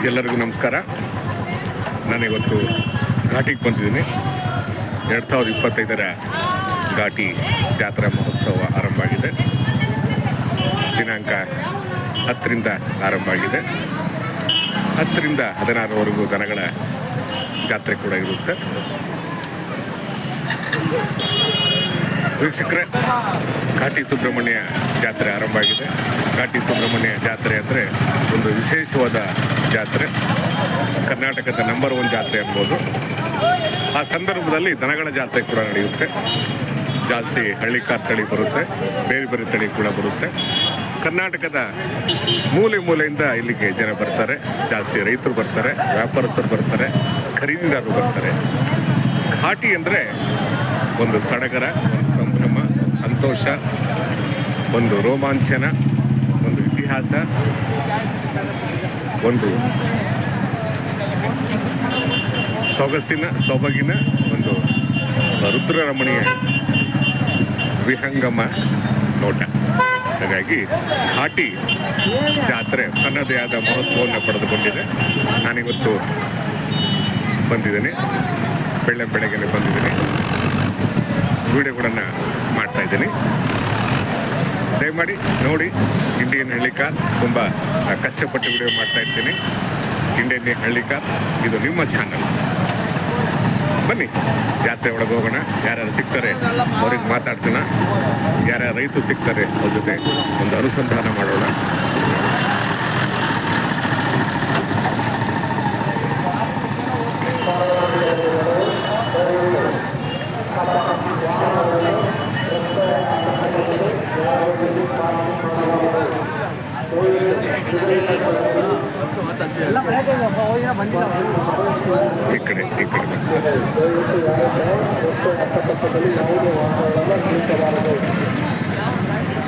ಎಲ್ಲರಿಗೂ ನಮಸ್ಕಾರ. ನಾನಿವತ್ತು ಘಾಟಿಗೆ ಬಂದಿದ್ದೀನಿ. 2025ರ ಘಾಟಿ ಜಾತ್ರಾ ಮಹೋತ್ಸವ ಆರಂಭ ಆಗಿದೆ. ದಿನಾಂಕ 10ರಿಂದ ಆರಂಭ ಆಗಿದೆ. 10ರಿಂದ 16ರವರೆಗೂ ದನಗಳ ಜಾತ್ರೆ ಕೂಡ ಇರುತ್ತೆ. ವೀಕ್ಷಕರೇ, ಘಾಟಿ ಸುಬ್ರಹ್ಮಣ್ಯ ಜಾತ್ರೆ ಆರಂಭ ಆಗಿದೆ. ಘಾಟಿ ಸುಬ್ರಹ್ಮಣ್ಯ ಜಾತ್ರೆ ಅಂದರೆ ಒಂದು ವಿಶೇಷವಾದ ಜಾತ್ರೆ, ಕರ್ನಾಟಕದ ನಂಬರ್ 1 ಜಾತ್ರೆ ಅನ್ಬೋದು. ಆ ಸಂದರ್ಭದಲ್ಲಿ ದನಗಳ ಜಾತ್ರೆ ಕೂಡ ನಡೆಯುತ್ತೆ. ಜಾಸ್ತಿ ಹಳ್ಳಿಕಾರ್ ತಳಿ ಬರುತ್ತೆ, ಬೇರೆ ಬೇರೆ ತಳಿ ಕೂಡ ಬರುತ್ತೆ. ಕರ್ನಾಟಕದ ಮೂಲೆ ಮೂಲೆಯಿಂದ ಇಲ್ಲಿಗೆ ಜನ ಬರ್ತಾರೆ. ಜಾಸ್ತಿ ರೈತರು ಬರ್ತಾರೆ, ವ್ಯಾಪಾರಸ್ಥರು ಬರ್ತಾರೆ, ಖರೀದಿದಾರರು ಬರ್ತಾರೆ. ಘಾಟಿ ಅಂದರೆ ಒಂದು ಸಡಗರ, ಒಂದು ಸಂಭ್ರಮ, ಸಂತೋಷ, ಒಂದು ರೋಮಾಂಚನ, ಒಂದು ಇತಿಹಾಸ, ಒಂದು ಸೊಬಗಿನ ಒಂದು ರುದ್ರರಮಣೀಯ ವಿಹಂಗಮ ನೋಟ. ಹಾಗಾಗಿ ಘಾಟಿ ಜಾತ್ರೆ ತನ್ನದೇ ಆದ ಮಹತ್ವವನ್ನು ಪಡೆದುಕೊಂಡಿದೆ. ನಾನಿವತ್ತು ಬಂದಿದ್ದೀನಿ, ಬೆಳಗ್ಗೆ ಬಂದಿದ್ದೀನಿ, ವಿಡಿಯೋಗಳನ್ನು ಮಾಡ್ತಾ ಇದ್ದೀನಿ. ದಯಮಾಡಿ ನೋಡಿ. ಇಂಡಿಯನ್ ಹಳ್ಳಿಕಾರ್ ತುಂಬ ಕಷ್ಟಪಟ್ಟು ವಿಡಿಯೋ ಮಾಡ್ತಾ ಇರ್ತೀನಿ. ಇಂಡಿಯನ್ ಹಳ್ಳಿಕಾರ್ ಇದು ನಿಮ್ಮ ಚಾನಲ್. ಬನ್ನಿ ಜಾತ್ರೆ ಒಳಗೆ ಹೋಗೋಣ. ಯಾರ್ಯಾರು ಸಿಗ್ತಾರೆ ಅವ್ರಿಗೆ ಮಾತಾಡ್ಸೋಣ. ಯಾರ್ಯಾರು ರೈತರು ಸಿಗ್ತಾರೆ ಅವ್ರ ಜೊತೆ ಒಂದು ಅನುಸಂಧಾನ ಮಾಡೋಣ. ಈ ಕಡೆ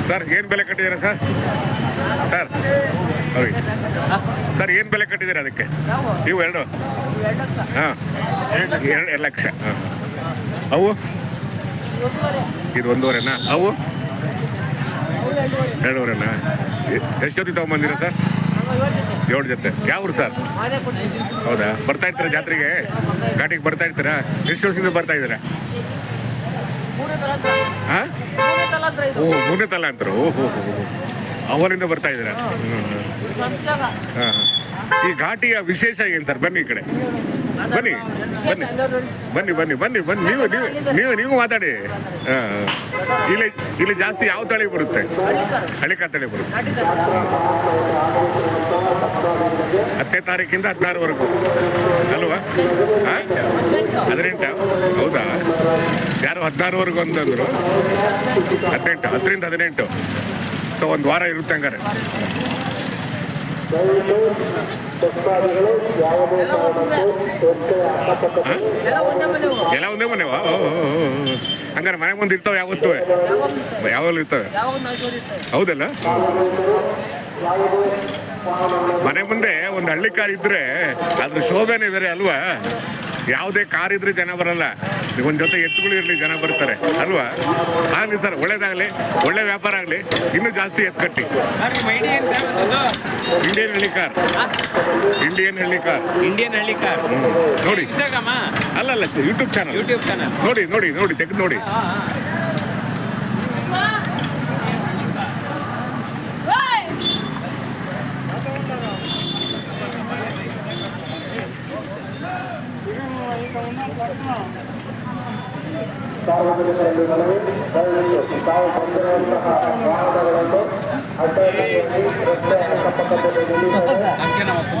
ಸರ್, ಏನು ಬೆಲೆ ಕಟ್ಟಿದ್ದೀರಾ ಸರ್? ಸರ್ ಏನು ಬೆಲೆ ಕಟ್ಟಿದ್ದೀರಾ ಅದಕ್ಕೆ? ಇವು ಎರಡು? ಹಾಂ, 2 ಲಕ್ಷ. ಹಾಂ, ಅವು ಇದು 1.5ನಾ? ಅವು 2.5ನಾ? ಎಷ್ಟು ಜೊತೆ ತೊಗೊಂಬಂದಿರಾ ಸರ್? 7 ಜೊತೆ. ಯಾವ್ರು ಸರ್? ಹೌದಾ, ಬರ್ತಾ ಇರ್ತೀರಾ ಜಾತ್ರೆಗೆ? ಘಾಟಿಗೆ ಬರ್ತಾ ಇರ್ತೀರಾ? ಎಷ್ಟು ವರ್ಷದಿಂದ ಬರ್ತಾ ಇದ್ದೀರಾ? ಹಾಂ, ಓ, 3ನೇ ತಲಾಂತರು. ಓಹೋ, ಅವರಿಂದ ಬರ್ತಾ ಇದ್ದೀರಾ? ಹಾಂ. ಈ ಘಾಟಿಯ ವಿಶೇಷ ಏನು ಸರ್? ಬನ್ನಿ ಈ ಕಡೆ, ಬನ್ನಿ ಬನ್ನಿ ಬನ್ನಿ ಬನ್ನಿ ಬನ್ನಿ ನೀವು ನೀವು ಮಾತಾಡಿ. ಇಲ್ಲಿ ಜಾಸ್ತಿ ಯಾವ ತಳಿ ಬರುತ್ತೆ? ಹಳ್ಳಿಕಾರ್ ತಳಿ ಬರುತ್ತೆ. 10ನೇ ತಾರೀಕಿಂದ 16ರವರೆಗೂ ಅಲ್ವಾ? 18? ಹೌದಾ? ಯಾರು 16ರವರೆಗೂ ಅಂತಂದ್ರು? 18, 10ರಿಂದ 18. ಸೊ 1 ವಾರ ಇರುತ್ತೆ ಹಂಗಾರೆ. ಎಲ್ಲ ಒಂದೇ ಮನೆವಾ? ಹಂಗಾರೆ ಮನೆ ಮುಂದೆ ಇರ್ತಾವೆ ಯಾವತ್ತೂ? ಯಾವಾಗಲೂ ಇರ್ತವೆ? ಹೌದಲ್ಲ? ಮನೆ ಮುಂದೆ ಒಂದು ಹಳ್ಳಿ ಕಾರ್ ಇದ್ರೆ ಅದ್ರ ಶೋಭೆನೇ ಬೇರೆ ಅಲ್ವಾ? ಯಾವುದೇ ಕಾರ್ ಇದ್ರೆ ಜನ ಬರಲ್ಲ. ಒಂದು ಜೊತೆ ಎತ್ತುಗಳು ಇರಲಿ, ಜನ ಬರ್ತಾರೆ ಅಲ್ವಾ? ಆಗಲಿ ಸರ್, ಒಳ್ಳೇದಾಗಲಿ, ಒಳ್ಳೆ ವ್ಯಾಪಾರ ಆಗಲಿ, ಇನ್ನೂ ಜಾಸ್ತಿ ಎತ್ತು ಕಟ್ಟಿ. Indian Hallikar, Indian Hallikar, Indian Hallikar ನೋಡಿ. ಅಲ್ಲಲ್ಲ, ಯೂಟ್ಯೂಬ್ ಚಾನಲ್ ನೋಡಿ ನೋಡಿ ನೋಡಿ, ತೆಗೆದು ನೋಡಿ. ಸಾರ್ವಜನಿಕ ಹಳ್ಳಿಗಳಲ್ಲಿ ದಯವಿಟ್ಟು ತಾವು ಬಂದಿರುವಂತಹ ವಾಹನಗಳನ್ನು ಅಡ್ಡಾದಿಯಲ್ಲಿ ರಸ್ತೆ ಅಕ್ಕಪಕ್ಕದಲ್ಲಿ ನಿಲ್ಲಿಸದೆ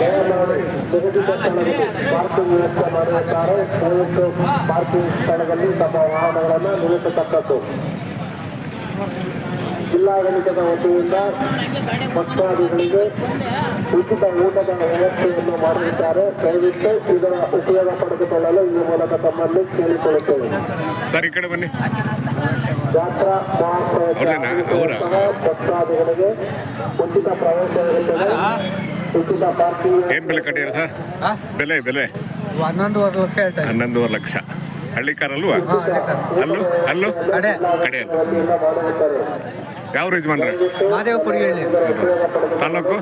ದಯಮಾಡಿ ನಿಗದಿತ ಸ್ಥಳದಲ್ಲಿ ಪಾರ್ಕಿಂಗ್ ವ್ಯವಸ್ಥೆ ಮಾಡಿರುತ್ತಾರೆ. ದಯವಿಟ್ಟು ಪಾರ್ಕಿಂಗ್ ಸ್ಥಳದಲ್ಲಿ ತಮ್ಮ ವಾಹನಗಳನ್ನು ನಿಲ್ಲಿಸತಕ್ಕದ್ದು. ಜಿಲ್ಲಾಡಳಿತದ ವತಿಯಿಂದ ಭಕ್ತಾದಿಗಳಿಗೆ ಉಚಿತ ಊಟದ ವ್ಯವಸ್ಥೆಯನ್ನು ಮಾಡಿರುತ್ತಾರೆ. ದಯವಿಟ್ಟು ಇದರ ಉಪಯೋಗ ಪಡೆದುಕೊಳ್ಳಲು ಈ ಮೂಲಕ ತಮ್ಮಲ್ಲಿ ಕೇಳಿಕೊಳ್ಳುತ್ತೇವೆ. ಸರ್, ಈ ಕಡೆ ಬನ್ನಿ. ಯಾತ್ರಾ ಮಹೋತ್ಸವ ಭಕ್ತಾದಿಗಳಿಗೆ ಉಚಿತ ಪ್ರವೇಶ ಇರುತ್ತದೆ. ಉಚಿತ ಪಾರ್ಕಿಂಗ್. ಏನ್ ಬೆಲೆ ಕಟ್ಟಿರ ಸರ್? ಬೆಲೆ 11.5 ಲಕ್ಷ ಹೇಳ್ತಾರೆ. 11.5 ಲಕ್ಷ. ಹಳ್ಳಿ ಕಾರ್ ಅಲ್ವಾ? ಅಲ್ಲೂ ಕಡೆ ಯಾವ ಯಜಮಾನ್ರ? ಮಾದೇವಪುರಿ ಹೇಳಿ ತಾಲೂಕು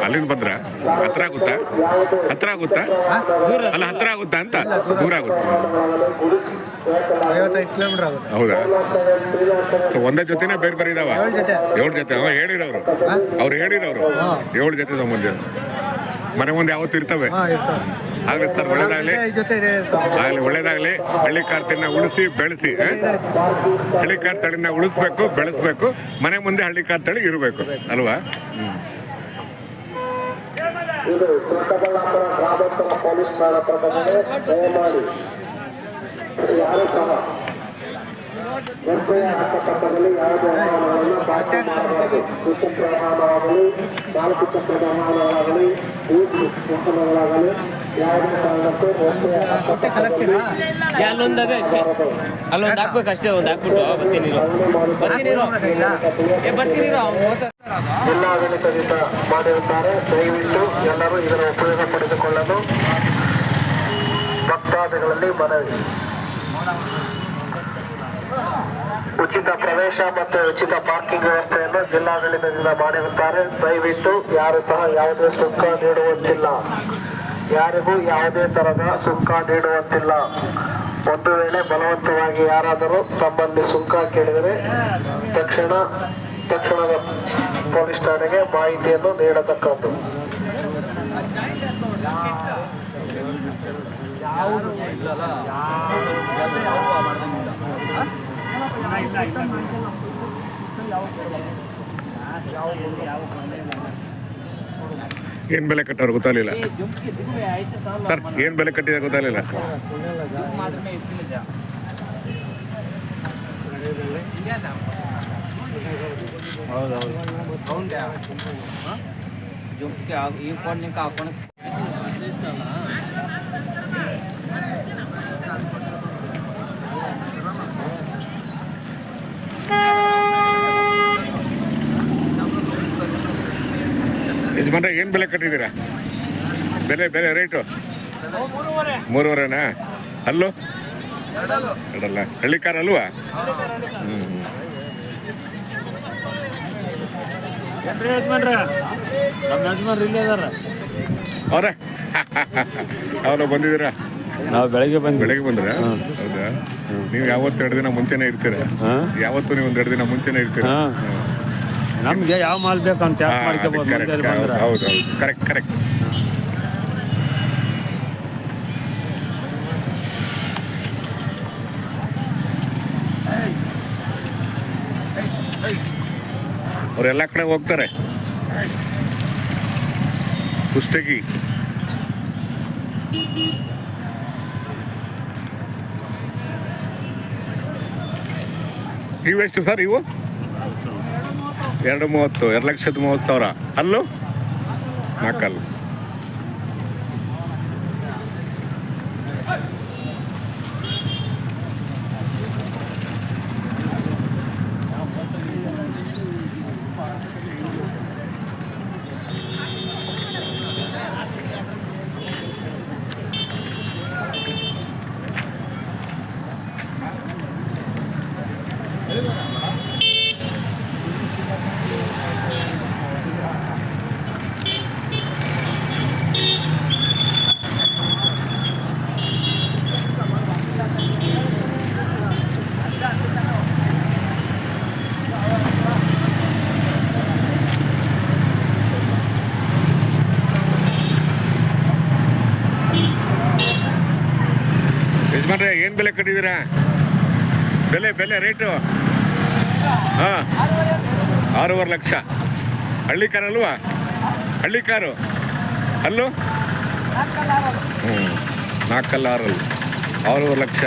ಅಲ್ಲಿಂದ ಬಂದ್ರ ಹತ್ರ ಆಗುತ್ತಾ ಅಲ್ಲ ಹತ್ರ ಆಗುತ್ತಾ ಅಂತ ದೂರ ಆಗುತ್ತೆ. 55 ಕಿಲೋಮೀಟರ್ ಆಗುತ್ತೆ. ಹೌದಾ? ಸೊ ಒಂದೇ ಜೊತೆನೇ ಬೇರೆ ಇದಾವ? 7 ಜೊತೆ ಹೇಳಿರೋರು 7 ಜೊತೆ ಸಂಬಂಧ ಮನೆ ಮುಂದೆ ಯಾವತ್ತು ಇರ್ತವೆ. ಆಗ್ಲಿ ಸರ್, ಒಳ್ಳೇದಾಗ್ಲಿ. ಹಳ್ಳಿ ಕಾರ್ ತಳಿನ ಉಳಿಸಿ ಬೆಳೆಸಿ. ಹಳ್ಳಿ ಕಾರ್ ತಳಿನ ಉಳಿಸ್ಬೇಕು, ಬೆಳೆಸ್ಬೇಕು. ಮನೆ ಮುಂದೆ ಹಳ್ಳಿ ಕಾರ್ ತಳಿ ಇರಬೇಕು ಅಲ್ವಾ? ಇದು ಚಿಕ್ಕಬಳ್ಳಾಪುರ ಗ್ರಾಮಾಂತರ ಪೊಲೀಸ್ ಠಾಣಾ ಪ್ರಕಟಣೆ. ದಯಮಾಡಿ ಯಾರು ಸಹ ರಸ್ತೆಯ ಅಕ್ಕಪಕ್ಕದಲ್ಲಿ ಯಾವುದೇ ವಾಹನಗಳನ್ನು ಪಾರ್ಕಿಂಗ್ ಮಾಡಬಾರದು. ದ್ವಿಚಕ್ರ ವಾಹನವಾಗಲಿ, 4 ಚಕ್ರದ ವಾಹನವಾಗಲಿ, ವಾಹನಗಳಾಗಲಿ ಯಾವುದೇ ಕಾರಣಕ್ಕೂ ರಸ್ತೆಯ ಅಕ್ಕಪಕ್ಕದಲ್ಲಿ ಅಲ್ಲೊಂದು ಹಾಕ್ಬೇಕಷ್ಟೇ. ಒಂದು ಹಾಕ್ಬಿಟ್ಟು ಜಿಲ್ಲಾಡಳಿತದಿಂದ ಮಾಡಿರುತ್ತಾರೆ. ದಯವಿಟ್ಟು ಎಲ್ಲರೂ ಇದರ ಉಪಯೋಗ ಪಡೆದುಕೊಳ್ಳಲು ಭಕ್ತಾದಿಗಳಲ್ಲಿ ಮನವಿ. ಉಚಿತ ಪ್ರವೇಶ ಮತ್ತು ಉಚಿತ ಪಾರ್ಕಿಂಗ್ ವ್ಯವಸ್ಥೆಯನ್ನು ಜಿಲ್ಲಾಡಳಿತದಿಂದ ಮಾಡಿರುತ್ತಾರೆ. ದಯವಿಟ್ಟು ಯಾರು ಸಹ ಯಾವುದೇ ಸುಂಕ ನೀಡುವಂತಿಲ್ಲ. ಯಾರಿಗೂ ಯಾವುದೇ ತರಹದ ಸುಂಕ ನೀಡುವಂತಿಲ್ಲ. ಒಂದು ವೇಳೆ ಬಲವಂತವಾಗಿ ಯಾರಾದರೂ ತಮ್ಮಲ್ಲಿ ಸುಂಕ ಕೇಳಿದರೆ ತಕ್ಷಣದ ಪೊಲೀಸ್ ಠಾಣೆಗೆ ಮಾಹಿತಿಯನ್ನು ನೀಡತಕ್ಕದ್ದು. ಏನ್ ಬೆಲೆ ಕಟ್ಟೋರು ಗೊತ್ತಾಗಲಿಲ್ಲ ಸರ್. ಏನ್ ಬೆಲೆ ಕಟ್ಟಿದೆ ಗೊತ್ತಾಗಲಿಲ್ಲ. ಯಜಮಾನ್ರೆ, ಏನ್ ಬೆಲೆ ಕಟ್ಟಿದ್ದೀರಾ? ಬೆಲೆ ರೇಟು 3.5ನಾ? ಅಲ್ಲೂ ಎರಡಲ್ಲ. ಹಳ್ಳಿ ಕಾರ್ ಅಲ್ವಾ? ಅವ್ರೆ ಅವ್ರು ಬಂದಿದ್ದೀರಾ? ನಾವು ಬೆಳಗ್ಗೆ ಬಂದ್ರ? ಹೌದಾ? ನೀವು ಯಾವತ್ತು 2 ದಿನ ಮುಂಚೆನೇ ಇರ್ತೀರಾ? ಯಾವತ್ತು ನೀವು 1-2 ದಿನ ಮುಂಚೆನೇ ಇರ್ತೀರಾ? ನಮ್ಗೆ ಯಾವ ಮಾಲ್ ಬೇಕು ಅಂತ ಮಾಡ್ಕೋಬಹುದು. ಹೌದು, ಕರೆಕ್ಟ್. ಅವರೆಲ್ಲ ಕಡೆ ಹೋಗ್ತಾರೆ. ಕುಷ್ಟಗಿ ಇವೆಷ್ಟು ಸರ್? ಇವು 2.30, 2,30,000. ಅಲ್ಲೂ 4 3 ಯಜಮಾನ್ರೆ ಏನು ಬೆಲೆ ಕಟ್ಟಿದ್ದೀರಾ? ಬೆಲೆ ರೇಟು? ಹಾಂ, 6.5 ಲಕ್ಷ. ಹಳ್ಳಿ ಕಾರ್ ಅಲ್ವಾ? ಹಳ್ಳಿ ಕಾರು ಅಲ್ಲೂ? 4 6 ಲಕ್ಷ.